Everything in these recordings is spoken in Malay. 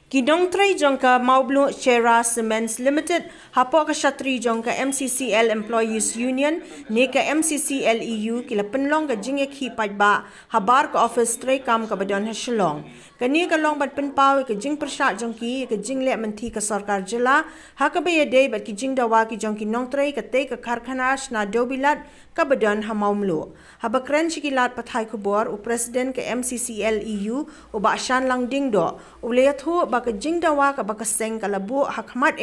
Kidong tray jongka Maublu Shera Cements Limited hapo ka shatri jongka MCCL Employees Union neka MCCL EU kila penlong ka jingek hi pajba habar ka office tray kam ka badon hasilong kani ka long bat penpau ka jing persat jongki ka jing le menti ka sarkar jila hakabe day bat ki jing dawa ki jongki nong tray ka te ka karkhana na dobilat ka badon hamaumlu habakren shikilat pathai kubor u president ka MCCL EU u ba shan lang dingdo u leyathu ba ka jing dawa ka baka seng ka labu hakmat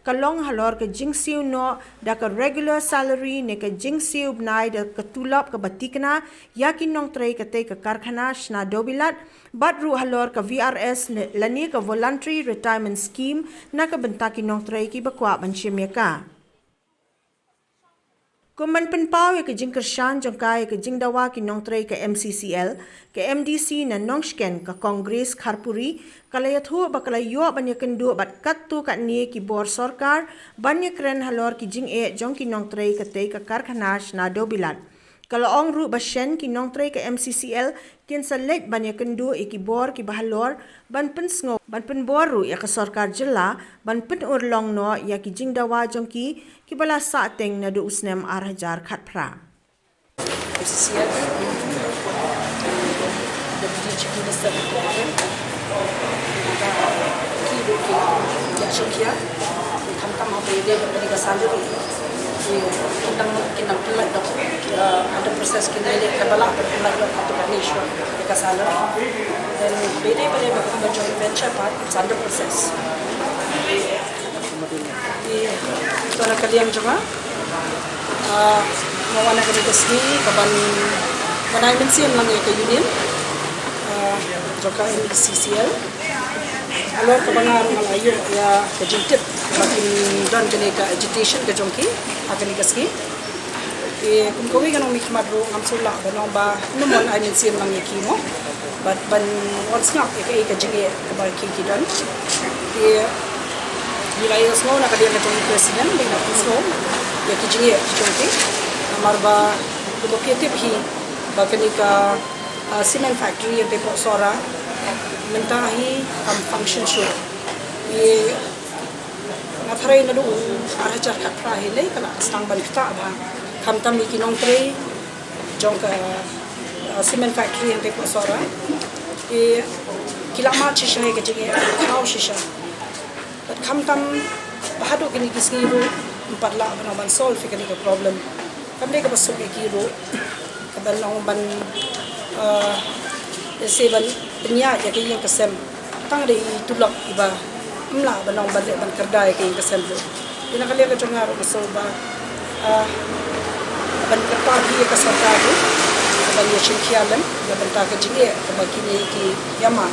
ka long halor ka jing siu no da ka regular salary ne ka jing siu bnai da ka tulap ka batikna yakin nong tray ka te ka karkhana na dobilat badru halor ka VRS lani ka voluntary retirement scheme na ka bentaki nong tray ki bakwa banshimeka Kuman penpau ke jing kershan jongkai ke jing dawa ki nong tray ke MCCL ke MDC na nongshken ka Kongres Kharpuri kalayathu bakalayo banya kendu bat kattu kat ni ki bor sarkar banya kren halor ki jing jong ki nong tray ke te ka karkhanas na dobilat kalau ong ru bashen ki nong tray ke MCCL kin salet banya kendu ki bor ki bahalor ban pensngo ban penboru ya ka sarkar jilla ban pen urlong no ya ki jing dawa jongki ki bala sa teng na du usnem arhajar khatpra MCCL Deputy Chief Minister ki ya shokia tham apa dia dari salary kita pelat dok ada proses kita lihat kebala pelat dok atau kanishwa kita salary dan beda pada joint venture part it's under process itu nak kalian juga mau anak kita sendiri kapan mana mention lang ke union juga MCCL alor kabangar malayo ya kejitip makin dan kenika agitation ke jongki akan dikasih kung kawi ganong mikmat ro ngamsula ganong ba numon ay mention lang ikimo but ban once nga ka jinge ka ki dan wilayah snow na kadiya katong president bina snow ya ki jinge jongki amarba kumopietip hi ba kenika cement factory yang tepo sora mentahi kam function show ye natharai na do arajar khatra hele kala stang ban kita ba kam tam ki nong tre jong ka cement factory yang tepo sora ye kilama chi shahe ke jige khau shisha but kam tam bahado kini kisni ro parla ban ban solve kini ka problem kam ne ka basu ki ro ka ban long ban seban penya ya ke yang kesem tang de tulak iba mla banong balik ban kerdai ke yang kesem lo ina kali ka jongar ko so ba ban kerta di ka sarkar lo ban ya chinkialan ya ban ta ka jinge ka bakini ki yama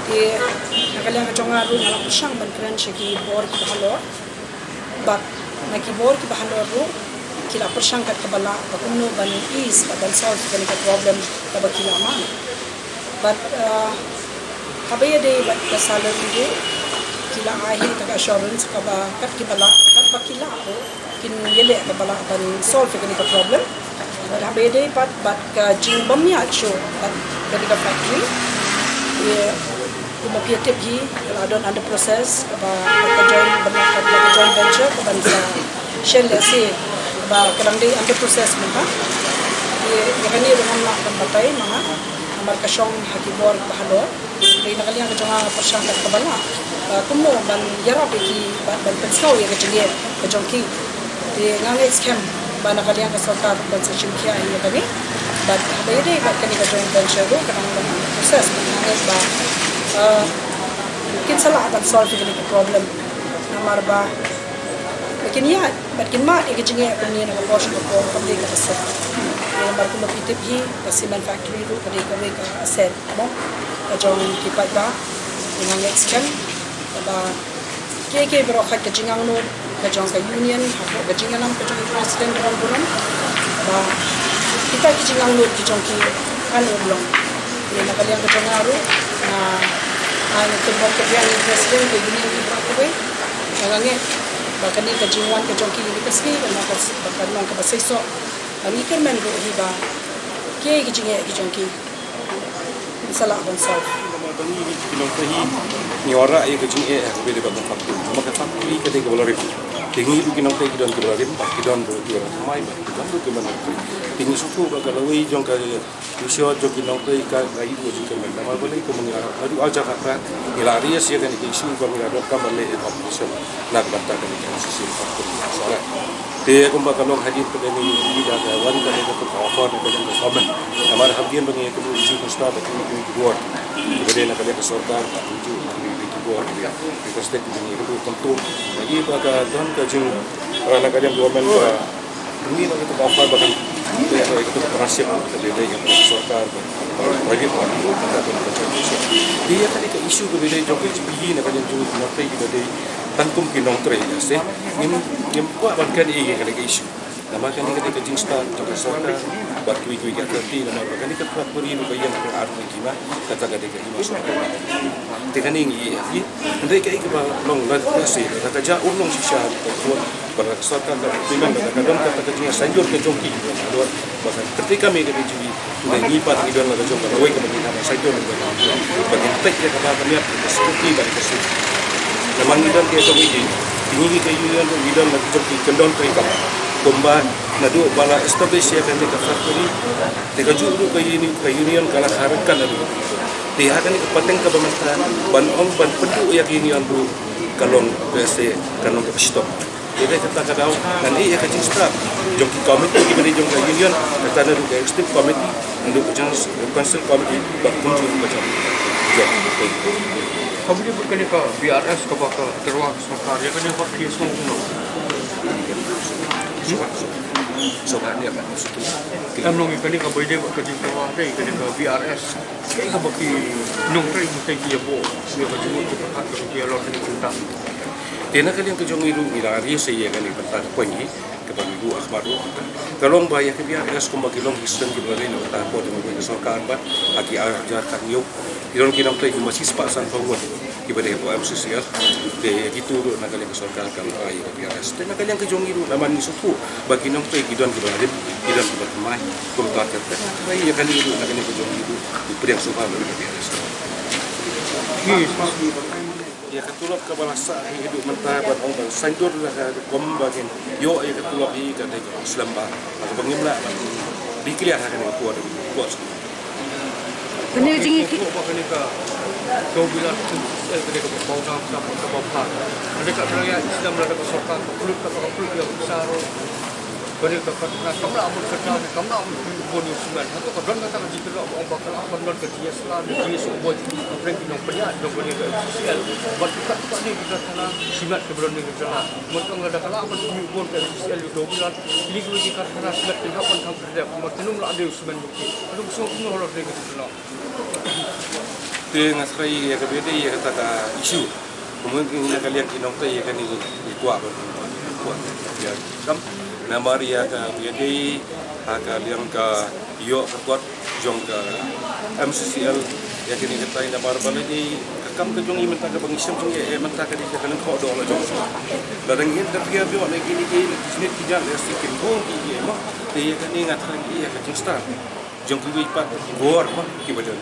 ke kali ka jongar lo ngala pusang ban kran ki bor ki bahalo ba na ki bor ki bahalo ro kila persang kat kabala pakuno ban is ban solve kan ka problem ka bakila ma but kabaya de but the salary de kila ahi ka assurance ka ba kat ki bala kat bakila ko kin yele ka bala ban solve kan ka problem but kabaya de but ka jing bamya cho but ka factory ye kuma pietip hi kala don under process ka ba ka join venture ka ban shell se ba kadang di under process maka ye kani dengan nak batai mga amar kasyong hakibor bahalo di nakalian ka jonga persang kat kabala kumo ban yarap ki ban pensau ye kajie kajongki di ngangai scam ban nakalian ka sarkar concession kia ye kani ban bayade ban kani ka joint venture go kadang process ngangai ba kin salah ban solve kini problem namar ba lekin ya bakin mat ke jinge ko ni na ko ko pablik ka sa ya bar ko mapitip hi cement factory ro pade ka we ka asset mo ka jong ki pa ba dengan scam ba ke bro kha ka jingang no ka jong ka union ha ka jingang nam ka jong president ron buron ba kita ki jingang no ki jong ki kan oblong ni na kalian ka jong aro na ay to ba ka yan president ka union ki bro ko we ngange bakal ni kejingan kejongki ni kasih dan bakal nong kabasai so ani kermen go hiba ke kejingan kejongki salah ban sau Bagi kinong tahi ni ora ay ka jing e be de ba factory maka factory ka de ka boleh tingi du kinong tahi kidon ka boleh kidon do ora mai ba kidon do keman tingi suku ba kalau wi jong ka isyo jo kinong tahi ka ai du jing keman nama boleh ko mengira adu aja ka ka ilari ya kan isu ba mengira ka boleh e operation nak bata ka ni sisi factory sala te ko ba kalong hadin pa ni ida ka wan ka ni ko offer na ka jong ka comment amar habdian bangi ko isu ko sta ba ki board kemudian nak lihat sorkar itu dibuat dia requested ini itu tentu lagi pada tuan kajing nak kalian government ini nak kita offer bahkan dia ada itu operasi dari yang sorkar bagi dia tadi ke isu berbeda jokowi CPI nak kalian jumpa nanti kita dari tangkum kinong tray ya sih yang kuat bahkan ini kali ke isu nama kan kita kajing start jokowi sorkar bagi kui kat kerti nama bahkan kita kuat beri itu bagian art kima kata kata ke lima sorkar tekan ini ya nanti kai ke long lat sih kata ja ulung sisa buat berdasarkan dengan kadang kata kajing sanjur ke jongki bahkan ketika mereka dijui dan nyipat idon la jong kalau ke bagi nama sanjur bagi tek dia kata kami seperti bagi kesu memang idon dia jong ini ke union idon la jongki kendon kai ka kumban na do bala establish ya kan dekat factory dekat juru ke ini ke union kala harakan adu dia akan ke pateng ke pemerintahan ban ban pendu ya union bu kalong se kalong ke stop dia kata kadau dan ia ke stop jong komiti di mana jong union kata ada ke executive committee untuk council committee bak kunjung macam ya kami ni bukan ke BRS ke bakal terwak sokar ya kan yang pakai semua sokan dia kan am long ikani ka boy de ka jing tawa de ikani ka BRS kai ka baki nong trai mu tai dia bo dia ka jing ka ka ka dia lo ni kunta tena kalian ke jong iru ilari saya kan ibarat ko ni ke bagi gua akhbar kalong baya ke BRS ko magilong histon di bari no ta ko dengan ko sokan ba aki ajar kan yo ilong kinam tai masih sepasan pawon ibadah po MCCL de gituro na kalian ke sokan kan ay BRS tena kalian ke jong iru naman ni suku bagi nong tai gidon ke bari gidon ke mai ko ta ke ay ya kalian iru na kalian ke jong iru di priang sokan dari BRS ya ketulok ke balasa hidup mentah buat orang sanjur lah kom bagian yo ya ketulok hi kan dek Islam ba atau pengimla dikliar akan kuat kuat ini jing ki ko ka ni ka do bila ke ka bau sam sam ka bau pa ada ka raya Islam ada ka sorka kulit ka ya besar bani ka ka kamla amul ka ta kamla amul boni sunan atau ka don ka jitu orang bakal apa don ka dia Islam dia sebut orang kinong penyak do bani ka sel buat ka ni kita sana simat ke bron ni kita mungkin ada kala apa ni pun ka sel do bulan ini ku ji ka sana simat ke hapan tham kerja makinum la ada sunan bukti aduh so ku horor ni kita dengan sekali ya kebeda ya kata isu mungkin kalian kinong tai kan ini kuat kuat ya kam nama dia ka biadi kalian ka yo kuat jong ka MCCL ya kini kita ina barbal ini kam ke jong minta ke pengisam jong ya minta ke dia kalian kau doa jong larang ini tapi dia biar lagi ni sini tidak ya sikit bong dia mah dia kan ingat lagi ya ke jong star jong kuwi pat bor mah ki badan